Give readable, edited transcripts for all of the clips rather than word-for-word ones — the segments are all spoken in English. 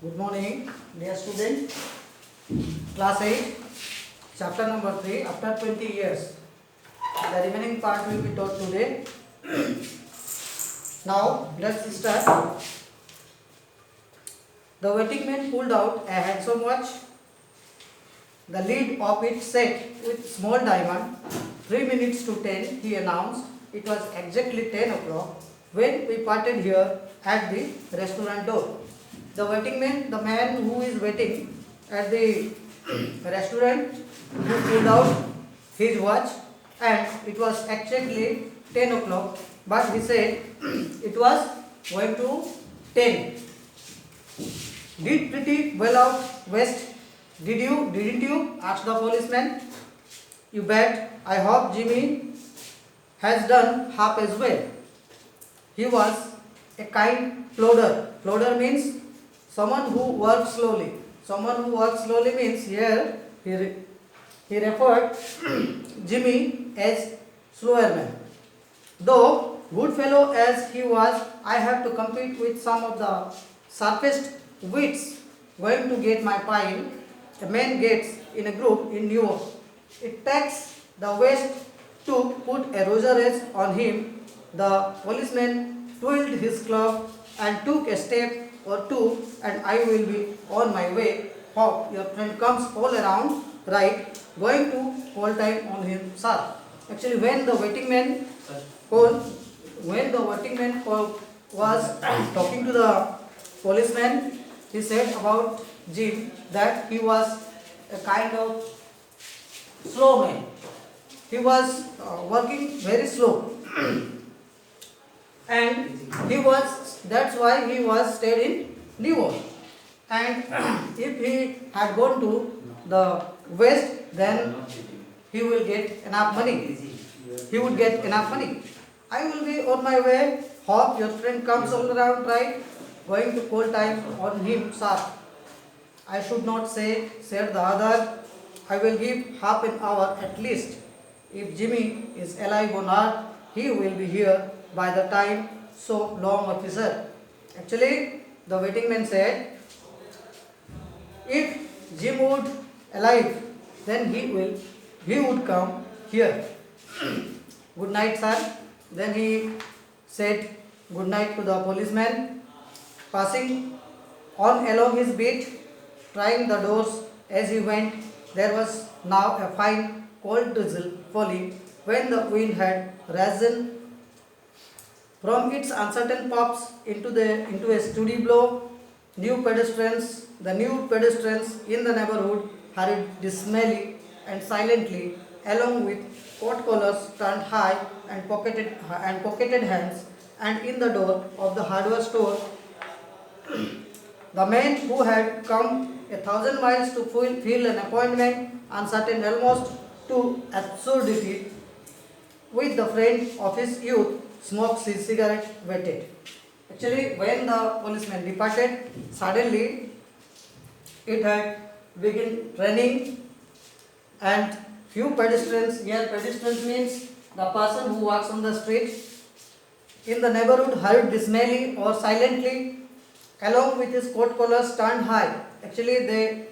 Good morning, dear student. Class 8, chapter number 3. After 20 years, the remaining part will be taught today. Now, let's start. The waiting man pulled out a handsome watch. The lid of it set with small diamond. 3 minutes to 10, he announced. It was exactly 10 o'clock when we parted here at the restaurant door. The waiting man, the man who is waiting at the restaurant, who pulled out his watch, and it was exactly 10 o'clock, but he said it was going to 10. Did pretty well out west. Didn't you? Asked the policeman. You bet. I hope Jimmy has done half as well. He was a kind plodder. Plodder means someone who works slowly. Someone who works slowly means here he referred Jimmy as slower man. Though good fellow as he was, I have to compete with some of the sharpest wits going to get my pile. A man gets in a group in New York. It takes the West to put a Roger on him. The policeman twirled his club and took a step or two, and I will be on my way. Hope your friend comes all around, right? Going to call time on him, sir. Actually, when the waiting man was talking to the policeman, he said about Jim that he was a kind of slow man. He was working very slow, and that's why he was stayed in New York. And if he had gone to the West, then he will get enough money. He would get enough money. I will be on my way. Hope your friend comes all around, right? Going to call time on him, sir. I should not say, said the other. I will give half an hour at least. If Jimmy is alive on earth, he will be here by the time. So long, officer. Actually, the waiting man said, if Jim would alive, then he would come here. Good night, sir. Then he said good night to the policeman, passing on along his beat, trying the doors as he went. There was now a fine cold drizzle falling when the wind had risen from its uncertain puffs into a steady blow. The new pedestrians in the neighborhood hurried dismally and silently along with coat collars turned high and pocketed hands, and in the door of the hardware store the man who had come 1,000 miles to fill an appointment, uncertain almost to absurdity, with the friend of his youth, smoked his cigarette, waited. Actually, when the policeman departed, suddenly it had begun raining, and few pedestrians, here pedestrians means the person who walks on the street, in the neighborhood hurried dismally or silently along with his coat collars turned high. Actually, they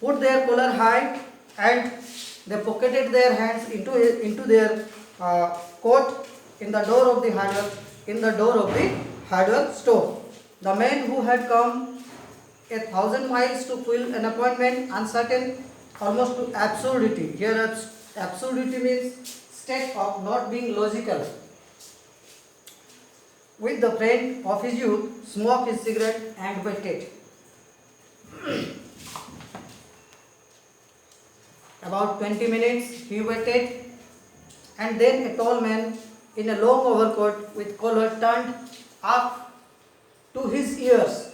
put their collar high and they pocketed their hands into their coat in the door of the hardware store. The man who had come 1,000 miles to fill an appointment, uncertain almost to absurdity. Here, absurdity means state of not being logical. With the friend of his youth, smoked his cigarette and waited. About 20 minutes he waited, and then a tall man in a long overcoat with collar turned up to his ears.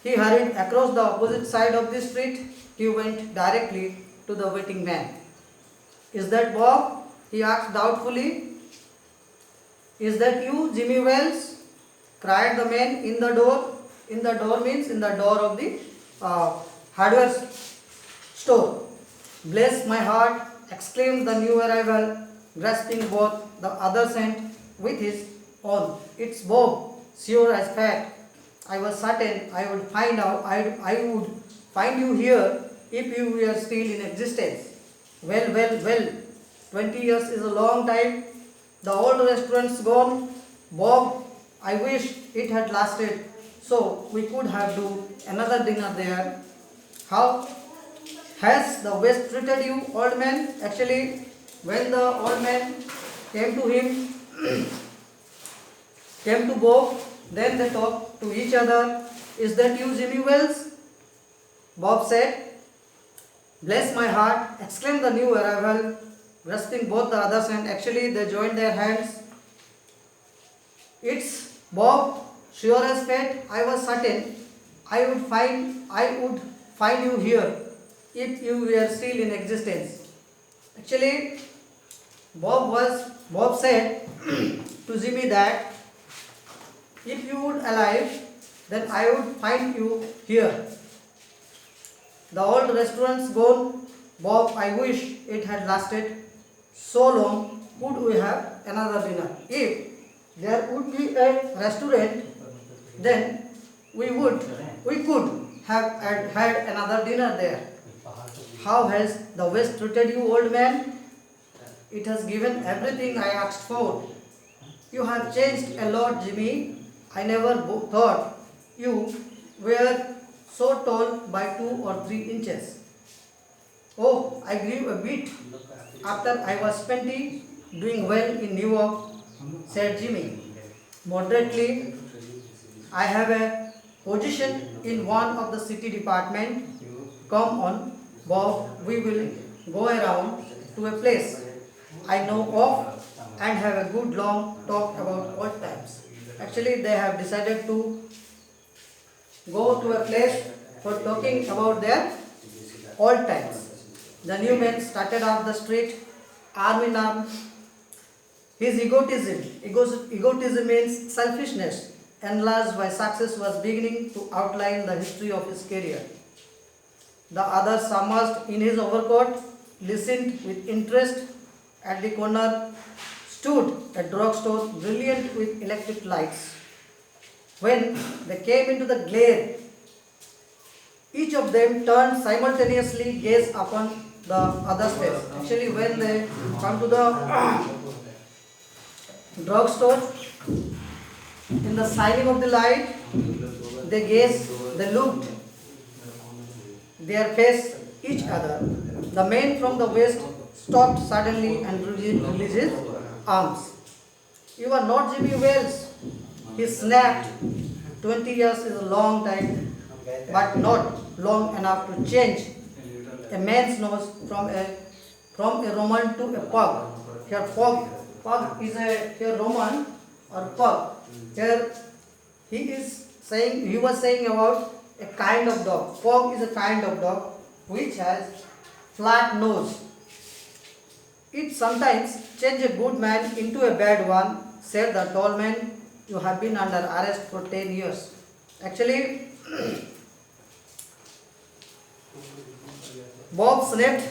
He hurried across the opposite side of the street. He went directly to the waiting man. Is that Bob? He asked doubtfully. Is that you, Jimmy Wells? Cried the man in the door. In the door means in the door of the hardware store. Bless my heart, exclaimed the new arrival, grasping both the other's hand with his own. It's Bob, sure as fact. I was certain I would find out I would find you here if you were still in existence. Well. 20 years is a long time. The old restaurant's gone. Bob, I wish it had lasted so we could have do another dinner there. How has the West treated you, old man? Actually, when the old man came to him, came to Bob, then they talked to each other. Is that you, Jimmy Wells? Bob said. Bless my heart, exclaimed the new arrival, grasping both the others' hands. Actually, they joined their hands. It's Bob, sure as fate. I was certain I would find you here if you were still in existence. Actually, Bob said to Jimmy that if you would alive, then I would find you here. The old restaurant's gone. Bob, I wish it had lasted so long. Could we have another dinner? If there would be a restaurant, then we could have had another dinner there. How has the West treated you, old man? It has given everything I asked for. You have changed a lot, Jimmy. I never thought you were so tall by 2 or 3 inches. Oh, I grew a bit after I was 20, doing well in New York, said Jimmy. Moderately, I have a position in one of the city department. Come on, Bob, we will go around to a place I know of and have a good long talk about old times. Actually, they have decided to go to a place for talking about their old times. The new man started off the street, arm in arm. His egotism means selfishness, enlarged by success, was beginning to outline the history of his career. The other, submerged in his overcoat, listened with interest. At the corner stood a drugstore brilliant with electric lights. When they came into the glare, each of them turned simultaneously, gaze upon the other's face. Actually, when they come to the drugstore, in the shining of the light, they gazed, they looked, their face each other. The man from the west stopped suddenly and released his arms. You are not Jimmy Wells, he snapped. 20 years is a long time, but not long enough to change a man's nose from a Roman to a pug. Here pug is here Roman or pug. Here he was saying about a kind of dog. Pug is a kind of dog which has flat nose. It sometimes changes a good man into a bad one, said the tall man. You have been under arrest for 10 years. Actually, Bob snapped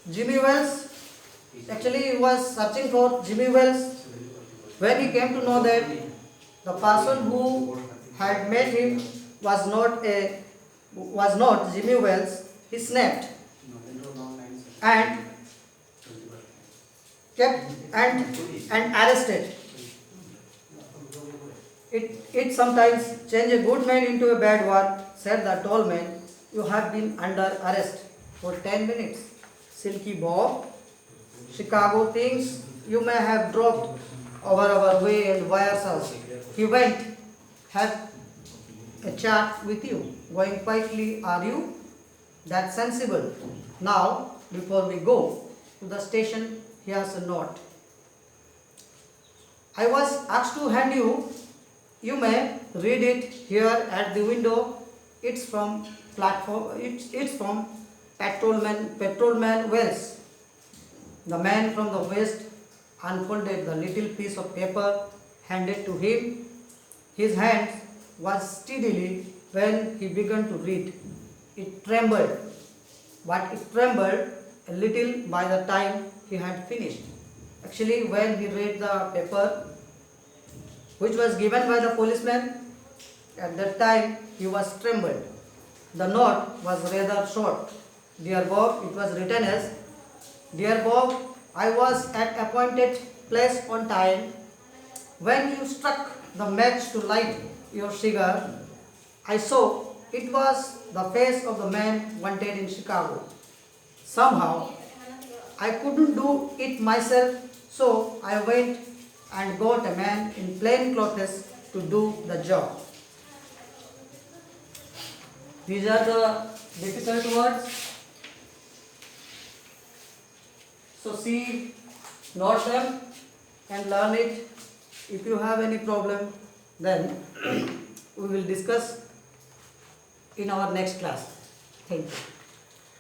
Jimmy Wells. Actually, he was searching for Jimmy Wells. When he came to know that the person who had met him was not Jimmy Wells, he snapped and kept and arrested. It sometimes changes a good man into a bad one, said the tall man. You have been under arrest for 10 minutes. Silky Bob, Chicago thinks you may have dropped over our way and wires us. He went, have a chat with you. Going quietly, are you? That's sensible. Now, before we go to the station, here's a note. I was asked to hand you. You may read it here at the window. It's from platform. It's from Patrolman Wells. The man from the west unfolded the little piece of paper handed to him. His hand was steadily when he began to read. It trembled, but it trembled a little by the time he had finished. Actually, when he read the paper, which was given by the policeman, At that time he was trembled. The note was rather short. Dear Bob, it was written as, Dear Bob, I was at appointed place on time. When you struck the match to light your cigar, I saw it was the face of the man wanted in Chicago. Somehow, I couldn't do it myself, so I went and got a man in plain clothes to do the job. These are the difficult words. So see, note them and learn it. If you have any problem, then we will discuss in our next class. Thank you.